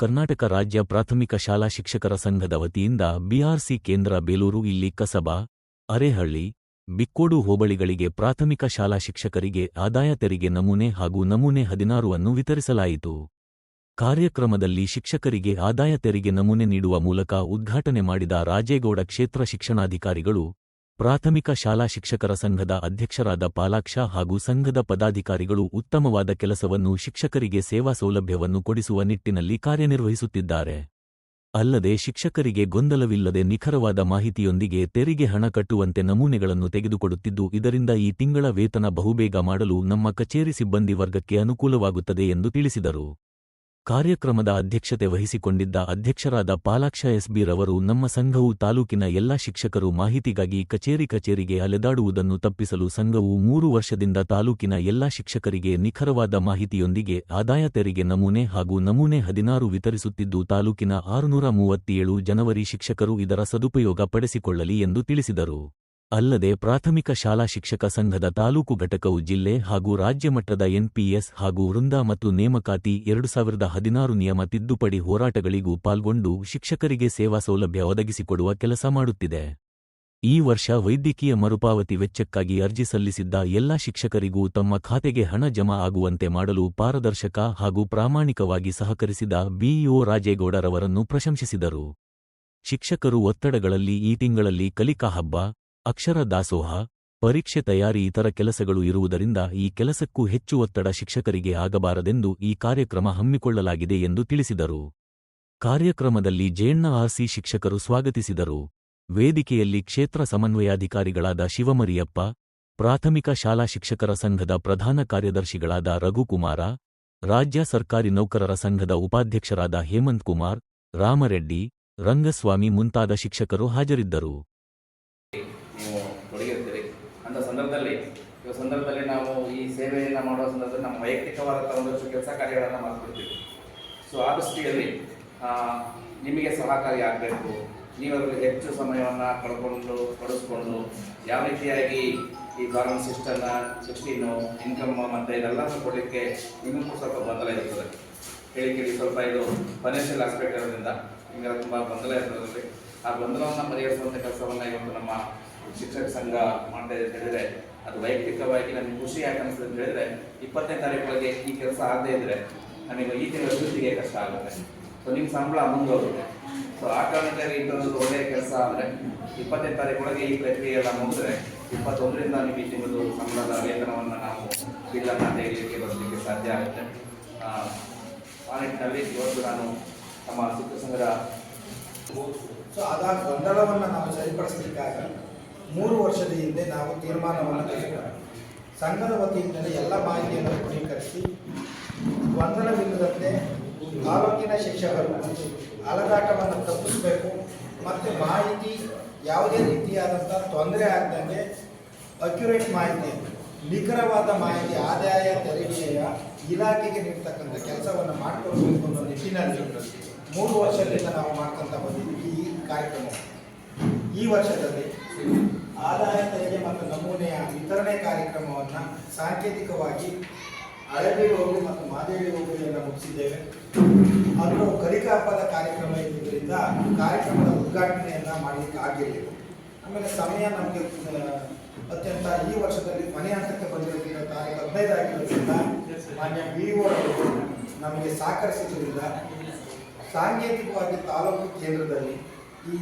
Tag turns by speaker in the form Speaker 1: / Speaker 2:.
Speaker 1: ಕರ್ನಾಟಕ ರಾಜ್ಯ ಪ್ರಾಥಮಿಕ ಶಾಲಾ ಶಿಕ್ಷಕರ ಸಂಘದ ವತಿಯಿಂದ ಬಿಆರ್ಸಿ ಕೇಂದ್ರ ಬೇಲೂರು ಇಲ್ಲಿ ಕಸಬಾ, ಅರೇಹಳ್ಳಿ, ಬಿಕ್ಕೋಡು ಹೋಬಳಿಗಳಿಗೆ ಪ್ರಾಥಮಿಕ ಶಾಲಾ ಶಿಕ್ಷಕರಿಗೆ ಆದಾಯ ತೆರಿಗೆ ನಮೂನೆ ಹಾಗೂ ನಮೂನೆ 16 ಅನ್ನು ವಿತರಿಸಲಾಯಿತು. ಕಾರ್ಯಕ್ರಮದಲ್ಲಿ ಶಿಕ್ಷಕರಿಗೆ ಆದಾಯ ತೆರಿಗೆ ನಮೂನೆ ನೀಡುವ ಮೂಲಕ ಉದ್ಘಾಟನೆ ಮಾಡಿದ ರಾಜೇಗೌಡ ಕ್ಷೇತ್ರ ಶಿಕ್ಷಣಾಧಿಕಾರಿಗಳು, ಪ್ರಾಥಮಿಕ ಶಾಲಾ ಶಿಕ್ಷಕರ ಸಂಘದ ಅಧ್ಯಕ್ಷರಾದ ಪಾಲಾಕ್ಷ ಹಾಗೂ ಸಂಘದ ಪದಾಧಿಕಾರಿಗಳು ಉತ್ತಮವಾದ ಕೆಲಸವನ್ನು ಶಿಕ್ಷಕರಿಗೆ ಸೇವಾ ಸೌಲಭ್ಯವನ್ನು ಕೊಡಿಸುವ ನಿಟ್ಟಿನಲ್ಲಿ ಕಾರ್ಯನಿರ್ವಹಿಸುತ್ತಿದ್ದಾರೆ. ಅಲ್ಲದೆ ಶಿಕ್ಷಕರಿಗೆ ಗೊಂದಲವಿಲ್ಲದೆ ನಿಖರವಾದ ಮಾಹಿತಿಯೊಂದಿಗೆ ತೆರಿಗೆ ಹಣ ಕಟ್ಟುವಂತೆ ನಮೂನೆಗಳನ್ನು ತೆಗೆದುಕೊಡುತ್ತಿದ್ದು, ಇದರಿಂದ ಈ ತಿಂಗಳ ವೇತನ ಬಹುಬೇಗ ಮಾಡಲು ನಮ್ಮ ಕಚೇರಿ ಸಿಬ್ಬಂದಿ ವರ್ಗಕ್ಕೆ ಅನುಕೂಲವಾಗುತ್ತದೆ ಎಂದು ತಿಳಿಸಿದರು. ಕಾರ್ಯಕ್ರಮದ ಅಧ್ಯಕ್ಷತೆ ವಹಿಸಿಕೊಂಡಿದ್ದ ಅಧ್ಯಕ್ಷರಾದ ಪಾಲಾಕ್ಷ ಎಸ್ಬಿ ರವರು, ನಮ್ಮ ಸಂಘವು ತಾಲೂಕಿನ ಎಲ್ಲಾ ಶಿಕ್ಷಕರು ಮಾಹಿತಿಗಾಗಿ ಕಚೇರಿಗೆ ಅಲೆದಾಡುವುದನ್ನು ತಪ್ಪಿಸಲು ಸಂಘವು 3 ವರ್ಷದಿಂದ ತಾಲೂಕಿನ ಎಲ್ಲಾ ಶಿಕ್ಷಕರಿಗೆ ನಿಖರವಾದ ಮಾಹಿತಿಯೊಂದಿಗೆ ಆದಾಯ ತೆರಿಗೆ ನಮೂನೆ ಹಾಗೂ ನಮೂನೆ 16 ವಿತರಿಸುತ್ತಿದ್ದು, ತಾಲೂಕಿನ 637 ಜನವರಿ ಶಿಕ್ಷಕರು ಇದರ ಸದುಪಯೋಗ ಪಡಿಸಿಕೊಳ್ಳಲಿ ಎಂದು ತಿಳಿಸಿದರು. ಅಲ್ಲದೆ ಪ್ರಾಥಮಿಕ ಶಾಲಾ ಶಿಕ್ಷಕ ಸಂಘದ ತಾಲೂಕು ಘಟಕವು ಜಿಲ್ಲೆ ಹಾಗೂ ರಾಜ್ಯ ಮಟ್ಟದ ಎನ್ಪಿಎಸ್ ಹಾಗೂ ವೃಂದ ಮತ್ತು ನೇಮಕಾತಿ 2016 ನಿಯಮ ತಿದ್ದುಪಡಿ ಹೋರಾಟಗಳಿಗೂ ಪಾಲ್ಗೊಂಡು ಶಿಕ್ಷಕರಿಗೆ ಸೇವಾ ಸೌಲಭ್ಯ ಒದಗಿಸಿಕೊಡುವ ಕೆಲಸ ಮಾಡುತ್ತಿದೆ. ಈ ವರ್ಷ ವೈದ್ಯಕೀಯ ಮರುಪಾವತಿ ವೆಚ್ಚಕ್ಕಾಗಿ ಅರ್ಜಿ ಸಲ್ಲಿಸಿದ್ದ ಎಲ್ಲಾ ಶಿಕ್ಷಕರಿಗೂ ತಮ್ಮ ಖಾತೆಗೆ ಹಣ ಜಮಾ ಆಗುವಂತೆ ಮಾಡಲು ಪಾರದರ್ಶಕ ಹಾಗೂ ಪ್ರಾಮಾಣಿಕವಾಗಿ ಸಹಕರಿಸಿದ ಬಿಇಒ ರಾಜೇಗೌಡರವರನ್ನು ಪ್ರಶಂಸಿಸಿದರು. ಶಿಕ್ಷಕರು ಒತ್ತಡಗಳಲ್ಲಿ ಈ ತಿಂಗಳಲ್ಲಿ ಕಲಿಕಾ ಹಬ್ಬ, ಅಕ್ಷರ ದಾಸೋಹ, ಪರೀಕ್ಷೆ ತಯಾರಿ ಇತರ ಕೆಲಸಗಳು ಇರುವುದರಿಂದ ಈ ಕೆಲಸಕ್ಕೂ ಹೆಚ್ಚು ಒತ್ತಡ ಶಿಕ್ಷಕರಿಗೆ ಆಗಬಾರದೆಂದು ಈ ಕಾರ್ಯಕ್ರಮ ಹಮ್ಮಿಕೊಳ್ಳಲಾಗಿದೆ ಎಂದು ತಿಳಿಸಿದರು. ಕಾರ್ಯಕ್ರಮದಲ್ಲಿ ಜೆಎಣ್ಣ ಆರ್ಸಿ ಶಿಕ್ಷಕರು ಸ್ವಾಗತಿಸಿದರು. ವೇದಿಕೆಯಲ್ಲಿ ಕ್ಷೇತ್ರ ಸಮನ್ವಯಾಧಿಕಾರಿಗಳಾದ ಶಿವಮರಿಯಪ್ಪ, ಪ್ರಾಥಮಿಕ ಶಾಲಾ ಶಿಕ್ಷಕರ ಸಂಘದ ಪ್ರಧಾನ ಕಾರ್ಯದರ್ಶಿಗಳಾದ ರಘುಕುಮಾರ, ರಾಜ್ಯ ಸರ್ಕಾರಿ ನೌಕರರ ಸಂಘದ ಉಪಾಧ್ಯಕ್ಷರಾದ ಹೇಮಂತ್ ಕುಮಾರ್, ರಾಮರೆಡ್ಡಿ, ರಂಗಸ್ವಾಮಿ ಮುಂತಾದ ಶಿಕ್ಷಕರು ಹಾಜರಿದ್ದರು.
Speaker 2: ಸಂದರ್ಭದಲ್ಲಿ ನಾವು ಈ ಸೇವೆಯನ್ನು ಮಾಡುವ ಸಂದರ್ಭದಲ್ಲಿ ನಮ್ಮ ವೈಯಕ್ತಿಕವಾದ ಒಂದಷ್ಟು ಕೆಲಸ ಕಾರ್ಯಗಳನ್ನು ಮಾಡ್ತಿರ್ತೀವಿ. ಸೊ ಆ ದೃಷ್ಟಿಯಲ್ಲಿ ನಿಮಗೆ ಸಹಕಾರಿಯಾಗಬೇಕು. ನೀವು ಅದರಲ್ಲಿ ಹೆಚ್ಚು ಸಮಯವನ್ನು ಪಡಿಸ್ಕೊಂಡು ಯಾವ ರೀತಿಯಾಗಿ ಈ ಗಾರ್ಮೆಂಟ್ ಸಿಸ್ಟಮ್ನ 16 ಇನ್ಕಮ್ ಮತ್ತು ಇದೆಲ್ಲ ಕೊಡಲಿಕ್ಕೆ ನಿಮಗೂ ಸ್ವಲ್ಪ ಗೊಂದಲ ಇರ್ತದೆ. ಕೇಳಿ ಸ್ವಲ್ಪ ಇದು ಫೈನಾನ್ಷಿಯಲ್ ಆಸ್ಪೆಕ್ಟ್ ಇರೋದ್ರಿಂದ ನಿಮಗೆ ತುಂಬ ಗೊಂದಲ ಇರ್ತದೆ. ಆ ಗೊಂದಲವನ್ನು ಪರಿಹರಿಸುವಂಥ ಕೆಲಸವನ್ನು ಇವತ್ತು ನಮ್ಮ ಶಿಕ್ಷಕ ಸಂಘ ಮಾಡ್ತಾ ಇದೆ ಅಂತ ಹೇಳಿದರೆ ಅದು ವೈಯಕ್ತಿಕವಾಗಿ ನನಗೆ ಖುಷಿ ಯಾಕೆ ಅನಿಸ್ತದೆ ಅಂತ ಹೇಳಿದರೆ 20ನೇ ತಾರೀಕೊಳಗೆ ಈ ಕೆಲಸ ಆಗದೇ ಇದ್ದರೆ ನನಗೆ ಈ ತಿಂಗಳ ಅಭಿವೃದ್ಧಿಗೆ ಕಷ್ಟ ಆಗುತ್ತೆ. ಸೊ ನಿಮ್ಮ ಸಂಬಳ ಮುಂದುವರುತ್ತೆ. ಸೊ ಆ ಕಾರಣಕ್ಕಾಗಿ ಇಂಥದ್ದು ಒಳ್ಳೆಯ ಕೆಲಸ ಆದರೆ 20ನೇ ತಾರೀಕೊಳಗೆ ಈ ಪ್ರಕ್ರಿಯೆ ಎಲ್ಲ ಮುಗಿದ್ರೆ 21ರಿಂದ ನೀವು ಈ ತಿಂಗಳು ಸಂಬಳದ ವೇತನವನ್ನು ನಾವು ಬಿಲ್ಲನ್ನು ತೆಗೆಯಲಿಕ್ಕೆ ಬರಲಿಕ್ಕೆ ಸಾಧ್ಯ ಆಗುತ್ತೆ. ಆ ನಿಟ್ಟಿನಲ್ಲಿ ಇವತ್ತು ನಾನು ನಮ್ಮ ಶಿಕ್ಷಕ ಸಂಘದ
Speaker 3: ಅದಾದ ಗೊಂದಲವನ್ನು ನಾವು ಸರಿಪಡಿಸಲಿಕ್ಕಾಗ 3 ವರ್ಷದ ಹಿಂದೆ ನಾವು ತೀರ್ಮಾನವನ್ನು ತೆಗೆದುಕೊಂಡೆವು. ಸಂಘದ ವತಿಯಿಂದಲೇ ಎಲ್ಲ ಮಾಹಿತಿಯನ್ನು ಕ್ರೋಢೀಕರಿಸಿ ಗೊಂದಲವಿಲ್ಲದಂತೆ ತಾಲೂಕಿನ ಶಿಕ್ಷಕರು ಅಲದಾಟವನ್ನು ತಪ್ಪಿಸಬೇಕು ಮತ್ತು ಮಾಹಿತಿ ಯಾವುದೇ ರೀತಿಯಾದಂಥ ತೊಂದರೆ ಆಗದಂತೆ ಅಕ್ಯುರೇಟ್ ಮಾಹಿತಿ, ನಿಖರವಾದ ಮಾಹಿತಿ ಆದಾಯ ತೆರಿಗೆಯ ಇಲಾಖೆಗೆ ನೀಡ್ತಕ್ಕಂಥ ಕೆಲಸವನ್ನು ಮಾಡಿಕೊಳ್ಬೇಕು ಅನ್ನೋ ನಿಟ್ಟಿನಲ್ಲಿ 3 ವರ್ಷದಿಂದ ನಾವು ಮಾಡ್ಕೊತ ಬಂದಿದ್ದೀವಿ. ಈ ಕಾರ್ಯಕ್ರಮ ಈ ವರ್ಷದಲ್ಲಿ ಆದಾಯ ತೆರಿಗೆ ಮತ್ತು ನಮೂನೆಯ ವಿತರಣೆ ಕಾರ್ಯಕ್ರಮವನ್ನು ಸಾಂಕೇತಿಕವಾಗಿ ಹಳೇಬೀಡು ಹೋಗಿ ಮತ್ತು ಮಾದೇವಿ ಹೋಗಿಯನ್ನು ಮುಗಿಸಿದ್ದೇವೆ. ಅದು ಕಲಿಕಾ ಹಬ್ಬದ ಕಾರ್ಯಕ್ರಮ ಇದ್ದುದರಿಂದ ಕಾರ್ಯಕ್ರಮದ ಉದ್ಘಾಟನೆಯನ್ನು ಮಾಡಲಿಕ್ಕೆ ಆಗಿರಲಿಲ್ಲ. ಆಮೇಲೆ ಸಮಯ ನಮಗೆ ಅತ್ಯಂತ ಈ ವರ್ಷದಲ್ಲಿ ಮನೆ ಹಂತಕ್ಕೆ ಬಂದಿರೋದ್ರಿಂದ ತಾರೀಕು 15 ಆಗಿರೋದ್ರಿಂದ ಮಾನ್ಯ ಬಿಇಒ ನಮಗೆ ಸಹಕರಿಸಿದ್ದರಿಂದ ಸಾಂಕೇತಿಕವಾಗಿ ತಾಲೂಕು ಕೇಂದ್ರದಲ್ಲಿ ಈ